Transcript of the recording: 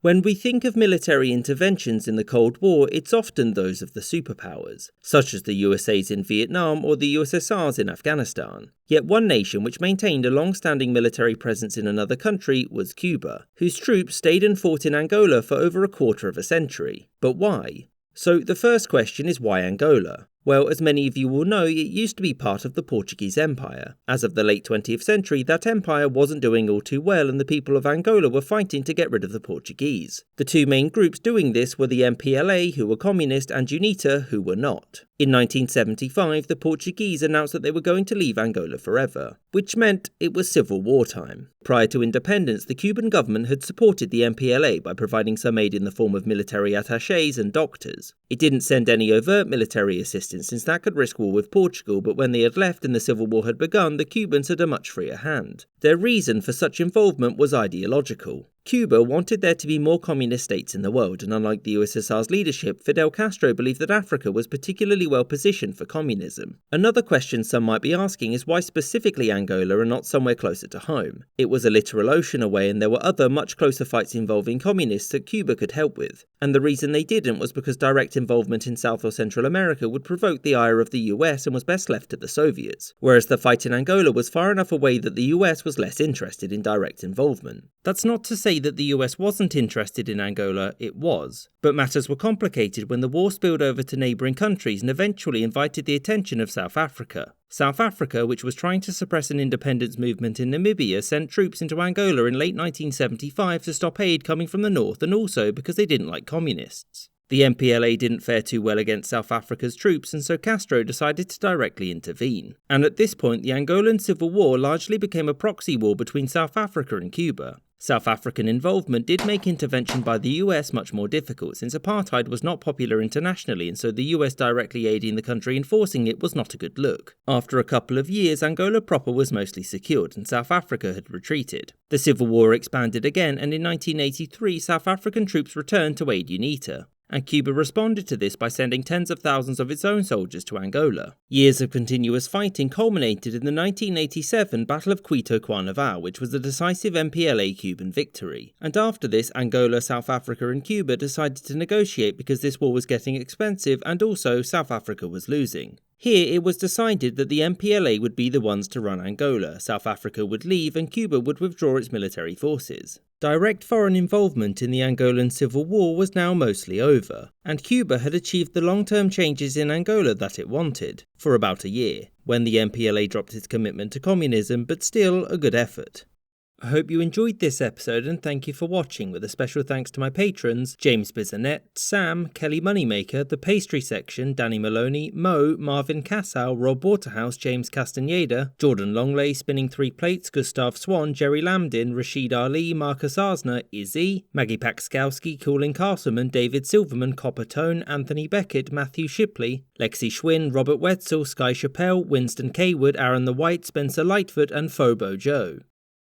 When we think of military interventions in the Cold War, it's often those of the superpowers, such as the USA's in Vietnam or the USSR's in Afghanistan. Yet one nation which maintained a long-standing military presence in another country was Cuba, whose troops stayed and fought in Angola for over a quarter of a century. But why? So the first question is, why Angola? Well, as many of you will know, it used to be part of the Portuguese Empire. As of the late 20th century, that empire wasn't doing all too well and the people of Angola were fighting to get rid of the Portuguese. The two main groups doing this were the MPLA, who were communist, and UNITA, who were not. In 1975, the Portuguese announced that they were going to leave Angola forever, which meant it was civil war time. Prior to independence, the Cuban government had supported the MPLA by providing some aid in the form of military attachés and doctors. It didn't send any overt military assistance since that could risk war with Portugal, but when they had left and the civil war had begun, the Cubans had a much freer hand. Their reason for such involvement was ideological. Cuba wanted there to be more communist states in the world, and unlike the USSR's leadership, Fidel Castro believed that Africa was particularly well positioned for communism. Another question some might be asking is why specifically Angola and not somewhere closer to home. It was a literal ocean away and there were other much closer fights involving communists that Cuba could help with. And the reason they didn't was because direct involvement in South or Central America would provoke the ire of the US and was best left to the Soviets, whereas the fight in Angola was far enough away that the US was less interested in direct involvement. That's not to say that the US wasn't interested in Angola, it was. But matters were complicated when the war spilled over to neighbouring countries and eventually invited the attention of South Africa. South Africa, which was trying to suppress an independence movement in Namibia, sent troops into Angola in late 1975 to stop aid coming from the north and also because they didn't like communists. The MPLA didn't fare too well against South Africa's troops, and so Castro decided to directly intervene. And at this point, the Angolan Civil War largely became a proxy war between South Africa and Cuba. South African involvement did make intervention by the US much more difficult, since apartheid was not popular internationally, and so the US directly aiding the country and forcing it was not a good look. After a couple of years, Angola proper was mostly secured, and South Africa had retreated. The Civil War expanded again, and in 1983, South African troops returned to aid UNITA. And Cuba responded to this by sending tens of thousands of its own soldiers to Angola. Years of continuous fighting culminated in the 1987 Battle of Cuito-Cuanavao, which was a decisive MPLA-Cuban victory. And after this, Angola, South Africa and Cuba decided to negotiate because this war was getting expensive and also South Africa was losing. Here it was decided that the MPLA would be the ones to run Angola, South Africa would leave and Cuba would withdraw its military forces. Direct foreign involvement in the Angolan Civil War was now mostly over, and Cuba had achieved the long-term changes in Angola that it wanted, for about a year, when the MPLA dropped its commitment to communism, but still a good effort. I hope you enjoyed this episode and thank you for watching, with a special thanks to my patrons James Bizanet, Sam, Kelly Moneymaker, The Pastry Section, Danny Maloney, Mo, Marvin Cassow, Rob Waterhouse, James Castaneda, Jordan Longley, Spinning Three Plates, Gustav Swan, Jerry Lambdin, Rashid Ali, Marcus Arsner, Izzy, Maggie Pakskowski, Colin Castleman, David Silverman, Copper Tone, Anthony Beckett, Matthew Shipley, Lexi Schwinn, Robert Wetzel, Sky Chappelle, Winston Kaywood, Aaron the White, Spencer Lightfoot and Phobo Joe.